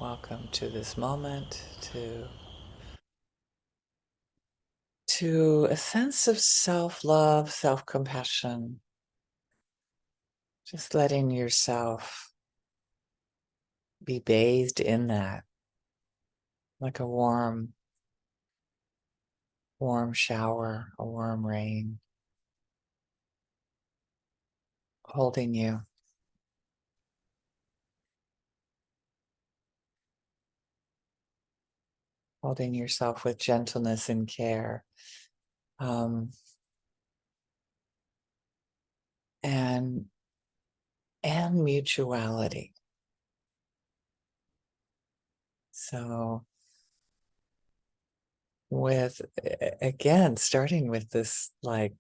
Welcome to this moment, to a sense of self-love, self-compassion, just letting yourself be bathed in that, like a warm shower, a warm rain, holding you, holding yourself with gentleness and care, um, and mutuality. So with, again, starting with this, like,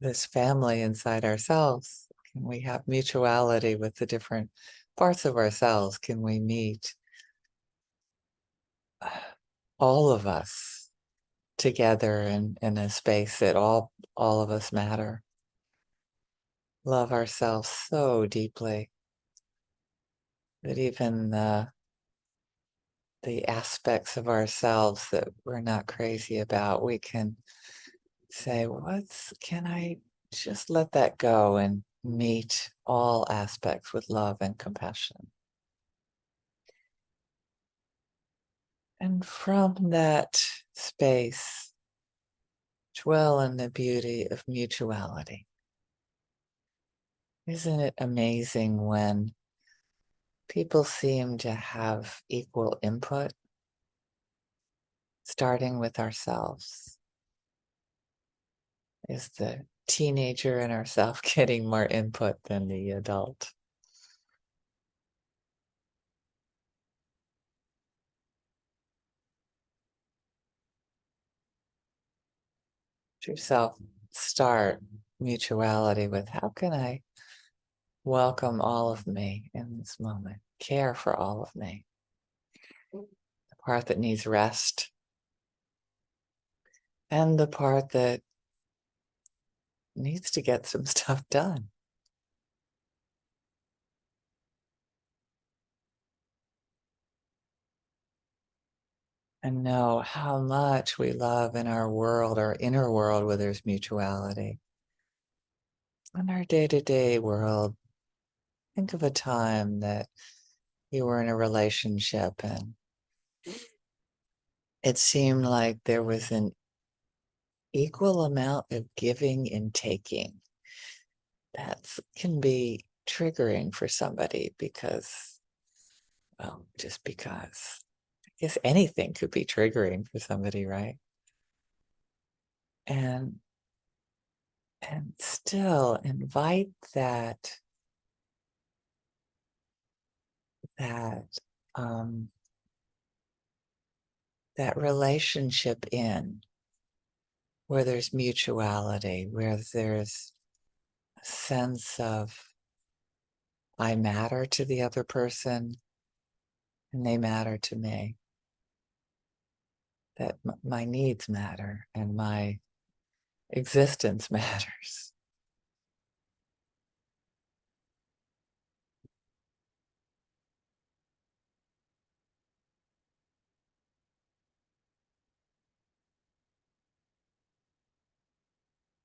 this family inside ourselves, can we have mutuality with the different parts of ourselves? Can we meet all of us together in a space that all of us matter? Love ourselves so deeply that even the aspects of ourselves that we're not crazy about, we can say, can I just let that go and meet all aspects with love and compassion? And from that space, dwell in the beauty of mutuality. Isn't it amazing when people seem to have equal input, starting with ourselves? Is the teenager in ourselves getting more input than the adult? Yourself start mutuality with, how can I welcome all of me in this moment, care for all of me, the part that needs rest and the part that needs to get some stuff done. And know how much we love in our world, our inner world, where there's mutuality. In our day-to-day world, think of a time that you were in a relationship and it seemed like there was an equal amount of giving and taking. That can be triggering for somebody because, well, just because. I guess anything could be triggering for somebody, right? And still invite that um, that relationship in, where there's mutuality, where there's a sense of I matter to the other person and they matter to me, that my needs matter and my existence matters.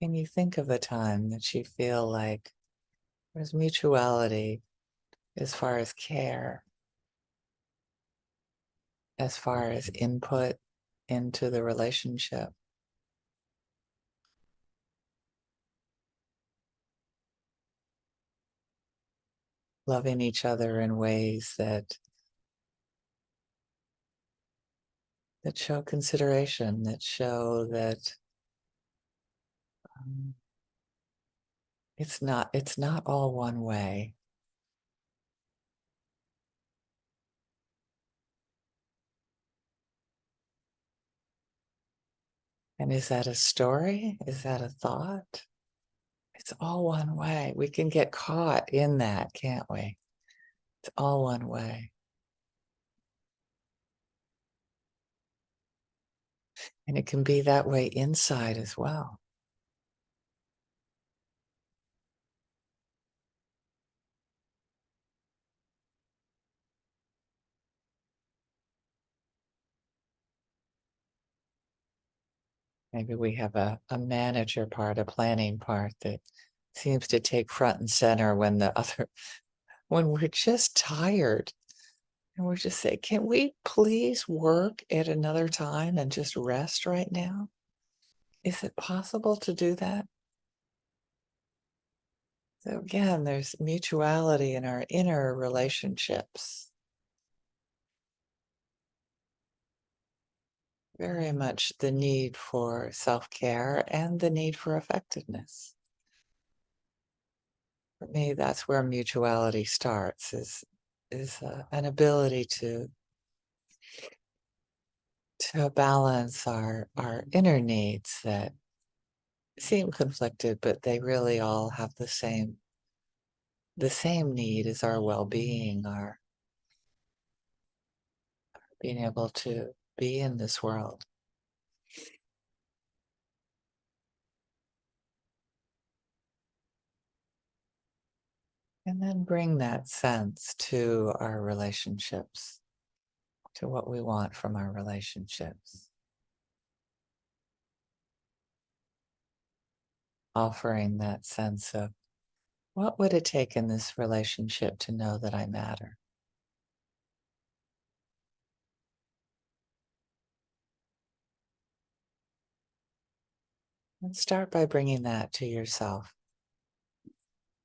Can you think of a time that you feel like there's mutuality as far as care, as far as input into the relationship, loving each other in ways that show consideration, that show that um, it's not all one way. And is that a story? Is that a thought? It's all one way. We can get caught in that, can't we? It's all one way. And it can be that way inside as well. Maybe we have a manager part, a planning part that seems to take front and center when the other when we're just tired and we're just say, "Can we please work at another time and just rest right now?" Is it possible to do that? So again, there's mutuality in our inner relationships. Very much the need for self-care and the need for effectiveness. For me, that's where mutuality starts is an ability to balance our inner needs that seem conflicted, but they really all have the same need as our well-being, our being able to be in this world. And then bring that sense to our relationships, to what we want from our relationships. Offering that sense of what would it take in this relationship to know that I matter? And start by bringing that to yourself,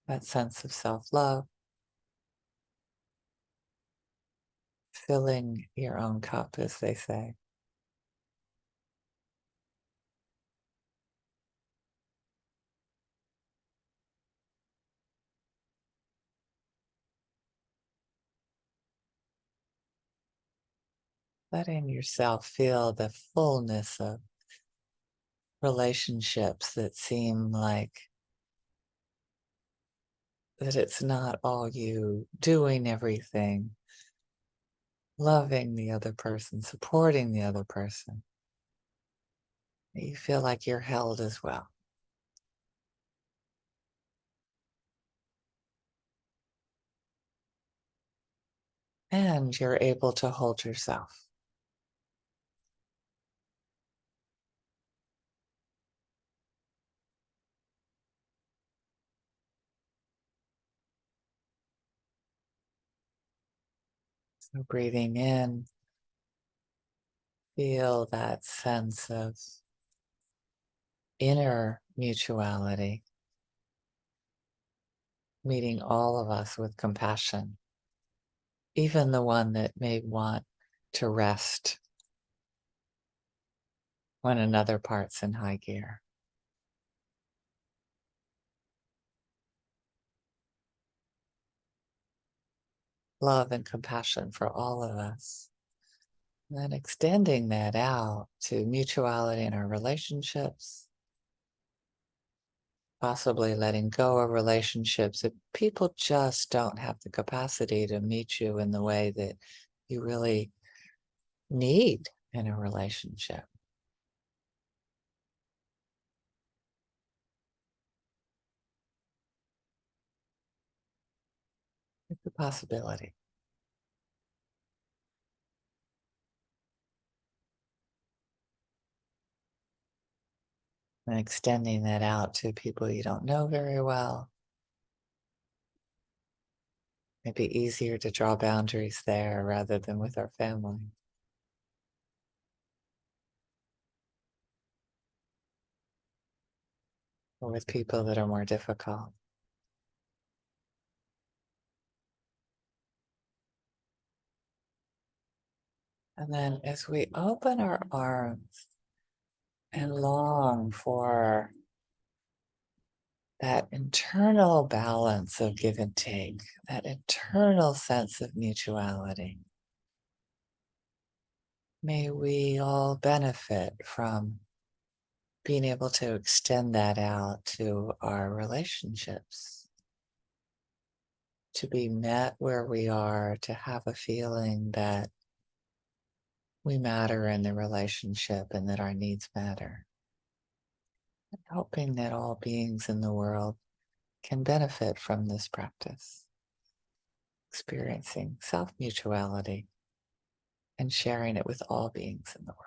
that sense of self love, filling your own cup, as they say. Letting yourself feel the fullness of relationships that seem like that it's not all you doing everything, loving the other person, supporting the other person. You feel like you're held as well. And you're able to hold yourself. So breathing in, feel that sense of inner mutuality, meeting all of us with compassion, even the one that may want to rest when another part's in high gear. Love and compassion for all of us. And then extending that out to mutuality in our relationships, possibly letting go of relationships if people just don't have the capacity to meet you in the way that you really need in a relationship. It's a possibility. And extending that out to people you don't know very well. Maybe easier to draw boundaries there rather than with our family or with people that are more difficult. And then as we open our arms and long for that internal balance of give and take, that internal sense of mutuality, may we all benefit from being able to extend that out to our relationships, to be met where we are, to have a feeling that we matter in the relationship and that our needs matter. Hoping that all beings in the world can benefit from this practice, experiencing self mutuality and sharing it with all beings in the world.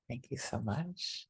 Thank you so much.